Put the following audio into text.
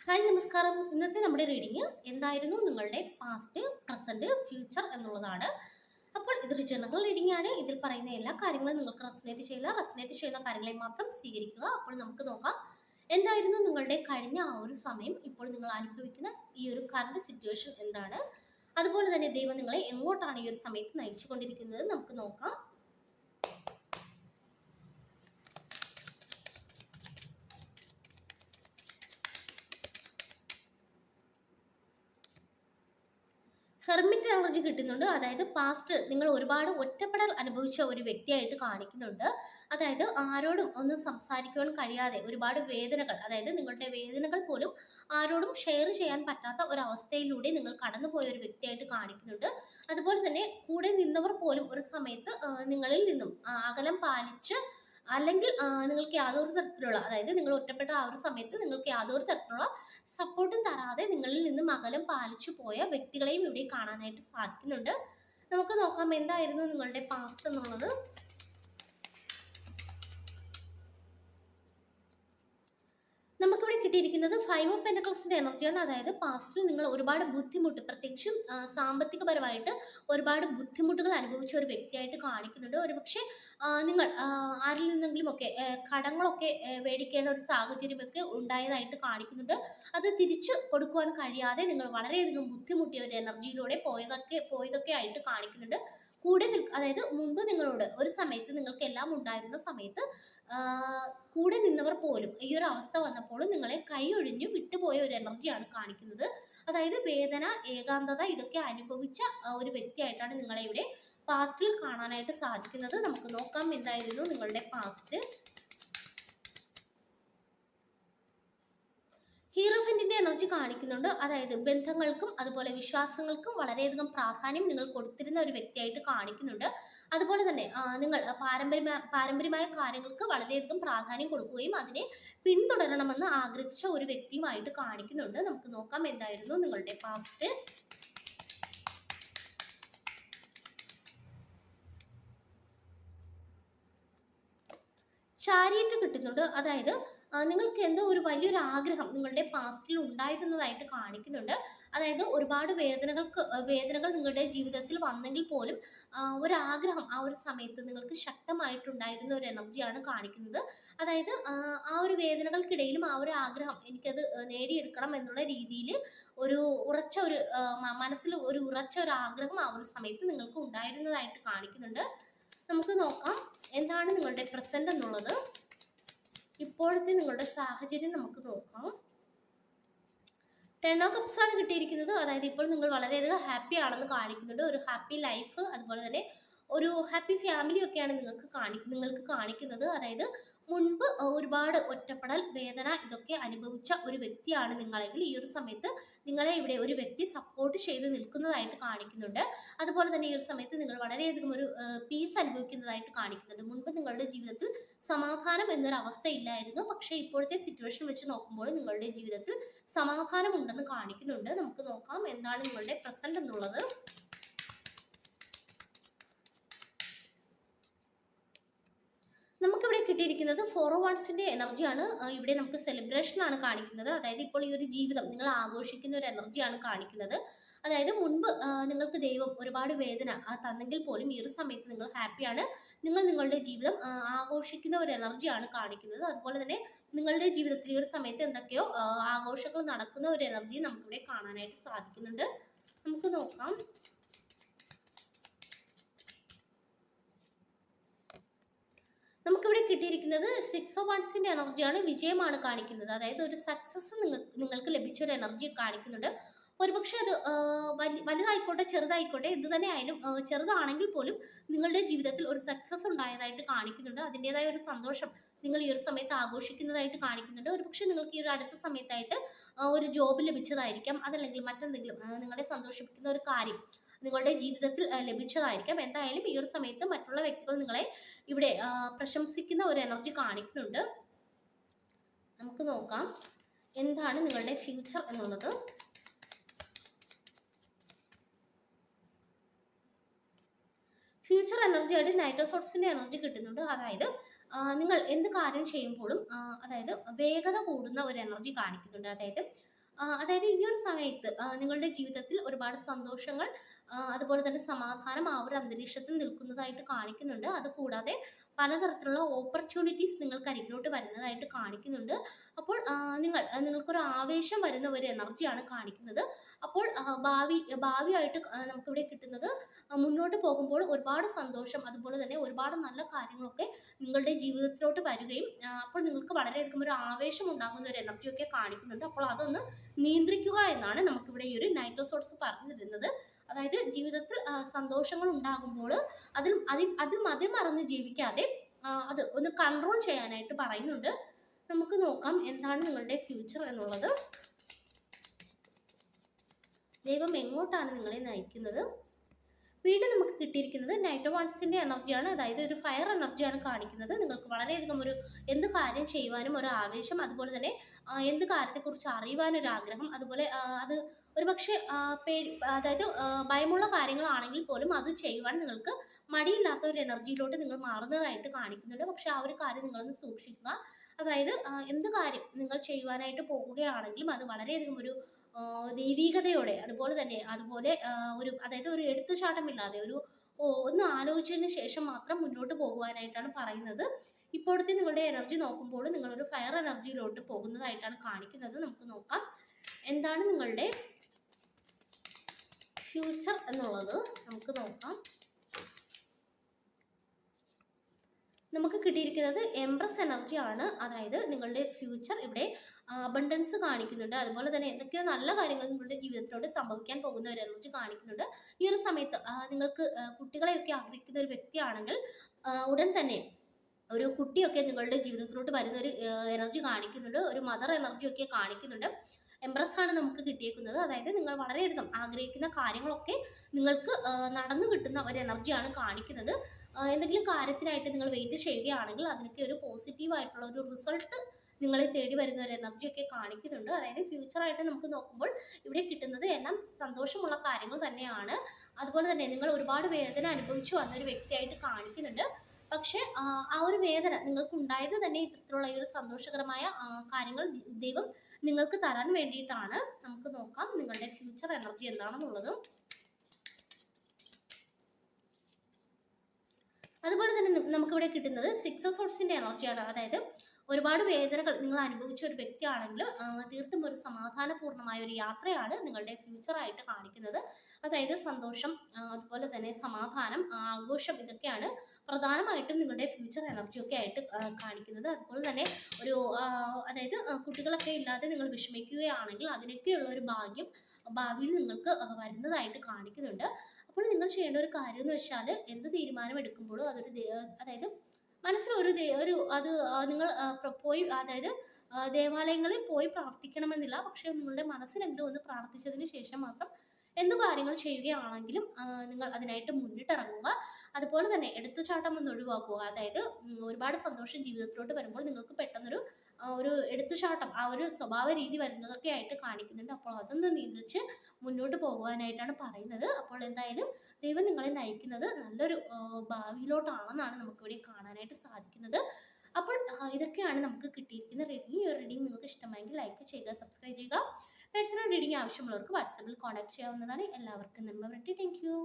Hi നമസ്കാരം. ഇന്നത്തെ നമ്മുടെ റീഡിങ് എന്തായിരുന്നു നിങ്ങളുടെ പാസ്റ്റ്, പ്രസന്റ്, ഫ്യൂച്ചർ എന്നുള്ളതാണ്. അപ്പോൾ ഇതൊരു ജനറൽ റീഡിംഗ് ആണ്. ഇതിൽ പറയുന്ന എല്ലാ കാര്യങ്ങളും നിങ്ങൾക്ക് റെസനേറ്റ് ചെയ്യുന്ന കാര്യങ്ങളെ മാത്രം സ്വീകരിക്കുക. അപ്പോൾ നമുക്ക് നോക്കാം എന്തായിരുന്നു നിങ്ങളുടെ കഴിഞ്ഞ ആ ഒരു സമയം, ഇപ്പോൾ നിങ്ങൾ അനുഭവിക്കുന്ന ഈ ഒരു കറണ്ട് സിറ്റുവേഷൻ എന്താണ്, അതുപോലെ തന്നെ ദൈവം നിങ്ങളെ എങ്ങോട്ടാണ് ഈ ഒരു സമയത്ത് നയിച്ചുകൊണ്ടിരിക്കുന്നത് നമുക്ക് നോക്കാം. ഹെർമിറ്റ് എനർജി കിട്ടുന്നുണ്ട്. അതായത് പാസ്റ്റ് നിങ്ങൾ ഒരുപാട് ഒറ്റപ്പെടൽ അനുഭവിച്ച ഒരു വ്യക്തിയായിട്ട് കാണിക്കുന്നുണ്ട്. അതായത് ആരോടും ഒന്നും സംസാരിക്കുവാൻ കഴിയാതെ ഒരുപാട് വേദനകൾ, അതായത് നിങ്ങളുടെ വേദനകൾ പോലും ആരോടും ഷെയർ ചെയ്യാൻ പറ്റാത്ത ഒരവസ്ഥയിലൂടെ നിങ്ങൾ കടന്നുപോയ ഒരു വ്യക്തിയായിട്ട് കാണിക്കുന്നുണ്ട്. അതുപോലെ തന്നെ കൂടെ നിന്നവർ പോലും ഒരു സമയത്ത് നിങ്ങളിൽ നിന്നും അകലം പാലിച്ച്, അല്ലെങ്കിൽ നിങ്ങൾക്ക് യാതൊരു തരത്തിലുള്ള, അതായത് നിങ്ങൾ ഒറ്റപ്പെട്ട ആ ഒരു സമയത്ത് നിങ്ങൾക്ക് യാതൊരു തരത്തിലുള്ള സപ്പോർട്ടും തരാതെ നിങ്ങളിൽ നിന്നും അകലം പാലിച്ചു പോയ വ്യക്തികളെയും ഇവിടെ കാണാനായിട്ട് സാധിക്കുന്നുണ്ട്. നമുക്ക് നോക്കാം എന്തായിരുന്നു നിങ്ങളുടെ പാസ്റ്റ് എന്നുള്ളത്. നമുക്കിവിടെ കിട്ടിയിരിക്കുന്നത് 5 ഓഫ് പെന്റക്കിൾസിന്റെ എനർജിയാണ്. അതായത് പാസ്റ്റിൽ നിങ്ങൾ ഒരുപാട് ബുദ്ധിമുട്ട്, പ്രത്യേകിച്ചും സാമ്പത്തികപരമായിട്ട് ഒരുപാട് ബുദ്ധിമുട്ടുകൾ അനുഭവിച്ച ഒരു വ്യക്തിയായിട്ട് കാണിക്കുന്നുണ്ട്. ഒരുപക്ഷെ നിങ്ങൾ ആരിൽ നിന്നെങ്കിലും ഒക്കെ കടങ്ങളൊക്കെ മേടിക്കേണ്ട ഒരു സാഹചര്യമൊക്കെ ഉണ്ടായതായിട്ട് കാണിക്കുന്നുണ്ട്. അത് തിരിച്ചു കൊടുക്കുവാൻ കഴിയാതെ നിങ്ങൾ വളരെയധികം ബുദ്ധിമുട്ടിയ ഒരു എനർജിയിലൂടെ പോയതൊക്കെ ആയിട്ട് കാണിക്കുന്നുണ്ട്. അതായത് മുൻപ് നിങ്ങളോട് ഒരു സമയത്ത് നിങ്ങൾക്ക് എല്ലാം ഉണ്ടായിരുന്ന സമയത്ത് കൂടെ നിന്നവർ പോലും ഈ ഒരു അവസ്ഥ വന്നപ്പോൾ നിങ്ങളെ കൈയൊഴിഞ്ഞു വിട്ടുപോയ ഒരു എനർജിയാണ് കാണിക്കുന്നത്. അതായത് വേദന, ഏകാന്തത ഇതൊക്കെ അനുഭവിച്ച ഒരു വ്യക്തിയായിട്ടാണ് നിങ്ങളെ ഇവിടെ പാസ്റ്റിൽ കാണാനായിട്ട് സാധിക്കുന്നത്. നമുക്ക് നോക്കാം എന്തായിരുന്നു നിങ്ങളുടെ പാസ്റ്റ്. ഹീറോഫന്റിന്റെ എനർജി കാണിക്കുന്നുണ്ട്. അതായത് ബന്ധങ്ങൾക്കും അതുപോലെ വിശ്വാസങ്ങൾക്കും വളരെയധികം പ്രാധാന്യം നിങ്ങൾ കൊടുത്തിരുന്ന ഒരു വ്യക്തിയായിട്ട് കാണിക്കുന്നുണ്ട്. അതുപോലെ തന്നെ നിങ്ങൾ പാരമ്പര്യമായ കാര്യങ്ങൾക്ക് വളരെയധികം പ്രാധാന്യം കൊടുക്കുകയും അതിനെ പിന്തുടരണമെന്ന് ആഗ്രഹിച്ച ഒരു വ്യക്തിയുമായിട്ട് കാണിക്കുന്നുണ്ട്. നമുക്ക് നോക്കാം എന്തായിരുന്നു നിങ്ങളുടെ പാസ്റ്റ്. ചാരിയറ്റ് കിട്ടുന്നുണ്ട്. അതായത് നിങ്ങൾക്ക് എന്തോ ഒരു വലിയൊരു ആഗ്രഹം നിങ്ങളുടെ പാസ്റ്റിൽ ഉണ്ടായിരുന്നതായിട്ട് കാണിക്കുന്നുണ്ട്. അതായത് ഒരുപാട് വേദനകൾ നിങ്ങളുടെ ജീവിതത്തിൽ വന്നെങ്കിൽ പോലും ഒരാഗ്രഹം ആ ഒരു സമയത്ത് നിങ്ങൾക്ക് ശക്തമായിട്ടുണ്ടായിരുന്ന ഒരു എനർജിയാണ് കാണിക്കുന്നത്. അതായത് ആ ഒരു വേദനകൾക്കിടയിലും ആ ഒരു ആഗ്രഹം എനിക്കത് നേടിയെടുക്കണം എന്നുള്ള രീതിയിൽ ഒരു മനസ്സിൽ ഉറച്ച ഒരു ആഗ്രഹം ആ ഒരു സമയത്ത് നിങ്ങൾക്ക് ഉണ്ടായിരുന്നതായിട്ട് കാണിക്കുന്നുണ്ട്. നമുക്ക് നോക്കാം എന്താണ് നിങ്ങളുടെ പ്രസന്റ് എന്നുള്ളത്. ഇപ്പോഴത്തെ നിങ്ങളുടെ സാഹചര്യം നമുക്ക് നോക്കാം. 10 ഓഫ് കപ്സ് ആണ് കിട്ടിയിരിക്കുന്നത്. അതായത് ഇപ്പോൾ നിങ്ങൾ വളരെയധികം ഹാപ്പി ആണെന്ന് കാണിക്കുന്നുണ്ട്. ഒരു ഹാപ്പി ലൈഫ്, അതുപോലെ തന്നെ ഒരു ഹാപ്പി ഫാമിലി ഒക്കെയാണ് നിങ്ങൾക്ക് കാണിക്കുന്നത്. അതായത് മുൻപ് ഒരുപാട് ഒറ്റപ്പെടൽ, വേദന ഇതൊക്കെ അനുഭവിച്ച ഒരു വ്യക്തിയാണ് നിങ്ങളെങ്കിൽ ഈ ഒരു സമയത്ത് നിങ്ങളെ ഇവിടെ ഒരു വ്യക്തി സപ്പോർട്ട് ചെയ്ത് നിൽക്കുന്നതായിട്ട് കാണിക്കുന്നുണ്ട്. അതുപോലെ തന്നെ ഈ ഒരു സമയത്ത് നിങ്ങൾ വളരെയധികം ഒരു പീസ് അനുഭവിക്കുന്നതായിട്ട് കാണിക്കുന്നുണ്ട്. മുൻപ് നിങ്ങളുടെ ജീവിതത്തിൽ സമാധാനം എന്നൊരു അവസ്ഥ ഇല്ലായിരുന്നു. പക്ഷേ ഇപ്പോഴത്തെ സിറ്റുവേഷൻ വെച്ച് നോക്കുമ്പോൾ നിങ്ങളുടെ ജീവിതത്തിൽ സമാധാനം ഉണ്ടെന്ന് കാണിക്കുന്നുണ്ട്. നമുക്ക് നോക്കാം എന്താണ് നിങ്ങളുടെ പ്രസന്റ് എന്നുള്ളത്. നമുക്കിവിടെ കിട്ടിയിരിക്കുന്നത് 4 ഓഫ് വാണ്ട്സിന്റെ എനർജിയാണ്. ഇവിടെ നമുക്ക് സെലിബ്രേഷൻ ആണ് കാണിക്കുന്നത്. അതായത് ഇപ്പോൾ ഈ ഒരു ജീവിതം നിങ്ങൾ ആഘോഷിക്കുന്ന ഒരു എനർജിയാണ് കാണിക്കുന്നത്. അതായത് മുൻപ് നിങ്ങൾക്ക് ദൈവം ഒരുപാട് വേദന തന്നെങ്കിൽ പോലും ഈ ഒരു സമയത്ത് നിങ്ങൾ ഹാപ്പിയാണ്. നിങ്ങൾ നിങ്ങളുടെ ജീവിതം ആഘോഷിക്കുന്ന ഒരു എനർജിയാണ് കാണിക്കുന്നത്. അതുപോലെ തന്നെ നിങ്ങളുടെ ജീവിതത്തിൽ ഈ ഒരു സമയത്ത് എന്തൊക്കെയോ ആഘോഷങ്ങൾ നടക്കുന്ന ഒരു എനർജി നമുക്കിവിടെ കാണാനായിട്ട് സാധിക്കുന്നുണ്ട്. നമുക്ക് നോക്കാം. നമുക്കിവിടെ കിട്ടിയിരിക്കുന്നത് 6 ഓഫ് വാണ്ട്സിന്റെ എനർജിയാണ്. വിജയമാണ് കാണിക്കുന്നത്. അതായത് ഒരു സക്സസ് നിങ്ങൾക്ക് ലഭിച്ച ഒരു എനർജി കാണിക്കുന്നുണ്ട്. ഒരുപക്ഷെ അത് വലുതായിക്കോട്ടെ ചെറുതായിക്കോട്ടെ എന്ത് തന്നെ ആയാലും, ചെറുതാണെങ്കിൽ പോലും നിങ്ങളുടെ ജീവിതത്തിൽ ഒരു സക്സസ് ഉണ്ടായതായിട്ട് കാണിക്കുന്നുണ്ട്. അതിൻ്റെതായ ഒരു സന്തോഷം നിങ്ങൾ ഈ ഒരു സമയത്ത് ആഘോഷിക്കുന്നതായിട്ട് കാണിക്കുന്നുണ്ട്. ഒരുപക്ഷെ നിങ്ങൾക്ക് ഈ ഒരു അടുത്ത സമയത്തായിട്ട് ഒരു ജോബ് ലഭിച്ചതായിരിക്കാം, അതല്ലെങ്കിൽ മറ്റെന്തെങ്കിലും നിങ്ങളെ സന്തോഷിപ്പിക്കുന്ന ഒരു കാര്യം നിങ്ങളുടെ ജീവിതത്തിൽ ലഭിച്ചതായിരിക്കാം. എന്തായാലും ഈ ഒരു സമയത്ത് മറ്റുള്ള വ്യക്തികൾ നിങ്ങളെ ഇവിടെ പ്രശംസിക്കുന്ന ഒരു എനർജി കാണിക്കുന്നുണ്ട്. നമുക്ക് നോക്കാം എന്താണ് നിങ്ങളുടെ ഫ്യൂച്ചർ എന്നുള്ളത്. ഫ്യൂച്ചർ എനർജി ആയിട്ട് നൈറ്റ് ഓഫ് സോർട്സിന്റെ എനർജി കിട്ടുന്നുണ്ട്. അതായത് നിങ്ങൾ എന്ത് കാര്യം ചെയ്യുമ്പോഴും അതായത് വേഗത കൂടുന്ന ഒരു എനർജി കാണിക്കുന്നുണ്ട്. അതായത് അതായത് ഈ ഒരു സമയത്ത് നിങ്ങളുടെ ജീവിതത്തിൽ ഒരുപാട് സന്തോഷങ്ങൾ, അതുപോലെ തന്നെ സമാധാനം ആ ഒരു അന്തരീക്ഷത്തിൽ നിൽക്കുന്നതായിട്ട് കാണിക്കുന്നുണ്ട്. അത് കൂടാതെ പലതരത്തിലുള്ള ഓപ്പർച്യൂണിറ്റീസ് നിങ്ങൾക്ക് അരികിലോട്ട് വരുന്നതായിട്ട് കാണിക്കുന്നുണ്ട്. അപ്പോൾ നിങ്ങൾക്കൊരു ആവേശം വരുന്ന ഒരു എനർജിയാണ് കാണിക്കുന്നത്. അപ്പോൾ ഭാവിയായിട്ട് നമുക്കിവിടെ കിട്ടുന്നത്, മുന്നോട്ട് പോകുമ്പോൾ ഒരുപാട് സന്തോഷം, അതുപോലെ തന്നെ ഒരുപാട് നല്ല കാര്യങ്ങളൊക്കെ നിങ്ങളുടെ ജീവിതത്തിലോട്ട് വരികയും, അപ്പോൾ നിങ്ങൾക്ക് വളരെയധികം ഒരു ആവേശം ഉണ്ടാകുന്ന ഒരു എനർജിയൊക്കെ കാണിക്കുന്നുണ്ട്. അപ്പോൾ അതൊന്ന് നിയന്ത്രിക്കുക എന്നാണ് നമുക്കിവിടെ ഈ ഒരു നൈറ്റ് ഓഫ് സോർട്സ് പറഞ്ഞു തരുന്നത്. അതായത് ജീവിതത്തിൽ സന്തോഷങ്ങൾ ഉണ്ടാകുമ്പോൾ അതിൽ മതിമറന്ന് ജീവിക്കാതെ അത് ഒന്ന് കൺട്രോൾ ചെയ്യാനായിട്ട് പറയുന്നുണ്ട്. നമുക്ക് നോക്കാം എന്താണ് നിങ്ങളുടെ ഫ്യൂച്ചർ എന്നുള്ളത്. ദൈവം എങ്ങോട്ടാണ് നിങ്ങളെ നയിക്കുന്നത്? വീണ്ടും നമുക്ക് കിട്ടിയിരിക്കുന്നത് നൈറ്റ് ഓഫ് വാൺസിന്റെ എനർജിയാണ്. അതായത് ഒരു ഫയർ എനർജിയാണ് കാണിക്കുന്നത്. നിങ്ങൾക്ക് വളരെയധികം ഒരു എന്ത് കാര്യം ചെയ്യുവാനും ഒരു ആവേശം, അതുപോലെ തന്നെ എന്ത് കാര്യത്തെക്കുറിച്ച് അറിയുവാനൊരു ആഗ്രഹം, അതുപോലെ അത് ഒരുപക്ഷെ അതായത് ഭയമുള്ള കാര്യങ്ങളാണെങ്കിൽ പോലും അത് ചെയ്യുവാൻ നിങ്ങൾക്ക് മടിയില്ലാത്ത ഒരു എനർജിയിലോട്ട് നിങ്ങൾ മാറുന്നതായിട്ട് കാണിക്കുന്നുണ്ട്. പക്ഷെ ആ ഒരു കാര്യം നിങ്ങളൊന്ന് സൂക്ഷിക്കുക. അതായത് എന്ത് കാര്യം നിങ്ങൾ ചെയ്യുവാനായിട്ട് പോകുകയാണെങ്കിലും അത് വളരെയധികം ഒരു ദൈവീകതയോടെ, അതുപോലെ അതായത് ഒരു എടുത്തുചാട്ടമില്ലാതെ ഒന്ന് ആലോചിച്ചതിന് ശേഷം മാത്രം മുന്നോട്ട് പോകുവാനായിട്ടാണ് പറയുന്നത്. ഇപ്പോഴത്തെ നിങ്ങളുടെ എനർജി നോക്കുമ്പോൾ നിങ്ങളൊരു ഫയർ എനർജിയിലോട്ട് പോകുന്നതായിട്ടാണ് കാണിക്കുന്നത്. നമുക്ക് നോക്കാം എന്താണ് നിങ്ങളുടെ ഫ്യൂച്ചർ എന്നുള്ളത്. നമുക്ക് നോക്കാം. നമുക്ക് കിട്ടിയിരിക്കുന്നത് എംപ്രസ് എനർജി ആണ്. അതായത് നിങ്ങളുടെ ഫ്യൂച്ചർ ഇവിടെ അബണ്ടൻസ് കാണിക്കുന്നുണ്ട്. അതുപോലെ തന്നെ എന്തൊക്കെയോ നല്ല കാര്യങ്ങൾ നിങ്ങളുടെ ജീവിതത്തിലൂടെ സംഭവിക്കാൻ പോകുന്ന ഒരു എനർജി കാണിക്കുന്നുണ്ട്. ഈ ഒരു സമയത്ത് നിങ്ങൾക്ക് കുട്ടികളെയൊക്കെ ആഗ്രഹിക്കുന്ന ഒരു വ്യക്തിയാണെങ്കിൽ ഉടൻ തന്നെ ഒരു കുട്ടിയൊക്കെ നിങ്ങളുടെ ജീവിതത്തിലോട്ട് വരുന്ന ഒരു എനർജി കാണിക്കുന്നുണ്ട്. ഒരു മദർ എനർജിയൊക്കെ കാണിക്കുന്നുണ്ട്. എംപ്രസ് ആണ് നമുക്ക് കിട്ടിയേക്കുന്നത്. അതായത് നിങ്ങൾ വളരെയധികം ആഗ്രഹിക്കുന്ന കാര്യങ്ങളൊക്കെ നിങ്ങൾക്ക് നടന്നു കിട്ടുന്ന ഒരു എനർജിയാണ് കാണിക്കുന്നത്. എന്തെങ്കിലും കാര്യത്തിനായിട്ട് നിങ്ങൾ വെയിറ്റ് ചെയ്യുകയാണെങ്കിൽ അതിനൊക്കെ ഒരു പോസിറ്റീവായിട്ടുള്ള ഒരു റിസൾട്ട് നിങ്ങളെ തേടി വരുന്ന ഒരു എനർജിയൊക്കെ കാണിക്കുന്നുണ്ട്. അതായത് ഫ്യൂച്ചറായിട്ട് നമുക്ക് നോക്കുമ്പോൾ ഇവിടെ കിട്ടുന്നത് എല്ലാം സന്തോഷമുള്ള കാര്യങ്ങൾ തന്നെയാണ്. അതുപോലെ തന്നെ നിങ്ങൾ ഒരുപാട് വേദന അനുഭവിച്ചു വന്നൊരു വ്യക്തിയായിട്ട് കാണിക്കുന്നുണ്ട്. പക്ഷേ ആ ഒരു വേദന നിങ്ങൾക്ക് ഉണ്ടായത് തന്നെ ഇത്തരത്തിലുള്ള ഈ ഒരു സന്തോഷകരമായ കാര്യങ്ങൾ ദൈവം നിങ്ങൾക്ക് തരാൻ വേണ്ടിയിട്ടാണ്. നമുക്ക് നോക്കാം നിങ്ങളുടെ ഫ്യൂച്ചർ എനർജി എന്താണെന്നുള്ളത്. അതുപോലെ തന്നെ നമുക്കിവിടെ കിട്ടുന്നത് 6 ഓഫ് സോർട്സിന്റെ എനർജിയാണ്. അതായത് ഒരുപാട് വേദനകൾ നിങ്ങൾ അനുഭവിച്ച ഒരു വ്യക്തിയാണെങ്കിൽ തീർത്തും ഒരു സമാധാനപൂർണ്ണമായ ഒരു യാത്രയാണ് നിങ്ങളുടെ ഫ്യൂച്ചറായിട്ട് കാണിക്കുന്നത്. അതായത് സന്തോഷം, അതുപോലെ തന്നെ സമാധാനം, ആഘോഷം, ഇതൊക്കെയാണ് പ്രധാനമായിട്ടും നിങ്ങളുടെ ഫ്യൂച്ചർ എനർജിയൊക്കെ ആയിട്ട് കാണിക്കുന്നത്. അതുപോലെ തന്നെ അതായത് കുട്ടികളൊക്കെ ഇല്ലാതെ നിങ്ങൾ വിഷമിക്കുകയാണെങ്കിൽ അതിനൊക്കെയുള്ള ഒരു ഭാഗ്യം ഭാവിയിൽ നിങ്ങൾക്ക് വരുന്നതായിട്ട് കാണിക്കുന്നുണ്ട്. അപ്പോൾ നിങ്ങൾ ചെയ്യേണ്ട ഒരു കാര്യം എന്ന് വെച്ചാൽ എന്ത് തീരുമാനം എടുക്കുമ്പോഴും അതായത് മനസ്സിലൊരു അത് നിങ്ങൾ പോയി, അതായത് ദേവാലയങ്ങളിൽ പോയി പ്രാർത്ഥിക്കണമെന്നില്ല. പക്ഷെ നിങ്ങളുടെ മനസ്സിലെങ്കിലും ഒന്ന് പ്രാർത്ഥിച്ചതിന് ശേഷം മാത്രം എന്ത് കാര്യങ്ങൾ ചെയ്യുകയാണെങ്കിലും നിങ്ങൾ അതിനായിട്ട് മുന്നിട്ടിറങ്ങുക. അതുപോലെ തന്നെ എടുത്തുചാട്ടം ഒന്ന് ഒഴിവാക്കുക. അതായത് ഒരുപാട് സന്തോഷം ജീവിതത്തിലോട്ട് വരുമ്പോൾ നിങ്ങൾക്ക് പെട്ടെന്നൊരു ഒരു എടുത്തുചാട്ടം, ആ ഒരു സ്വഭാവ രീതി വരുന്നതൊക്കെ ആയിട്ട് കാണിക്കുന്നുണ്ട്. അപ്പോൾ അതൊന്ന് നിയന്ത്രിച്ച് മുന്നോട്ട് പോകുവാനായിട്ടാണ് പറയുന്നത്. അപ്പോൾ എന്തായാലും ദൈവം നിങ്ങളെ നയിക്കുന്നത് നല്ലൊരു ഭാവിയിലോട്ടാണെന്നാണ് നമുക്കിവിടെ കാണാനായിട്ട് സാധിക്കുന്നത്. അപ്പോൾ ഇതൊക്കെയാണ് നമുക്ക് കിട്ടിയിരിക്കുന്ന റീഡിംഗ്. ഈ ഒരു റീഡിംഗ് നിങ്ങൾക്ക് ഇഷ്ടമായെങ്കിൽ ലൈക്ക് ചെയ്യുക, സബ്സ്ക്രൈബ് ചെയ്യുക. പേഴ്സണൽ റീഡിംഗ് ആവശ്യമുള്ളവർക്ക് വാട്സാപ്പിൽ കോൺടാക്ട് ചെയ്യാവുന്നതാണ്. എല്ലാവർക്കും നന്മ വരട്ടെ. Thank you.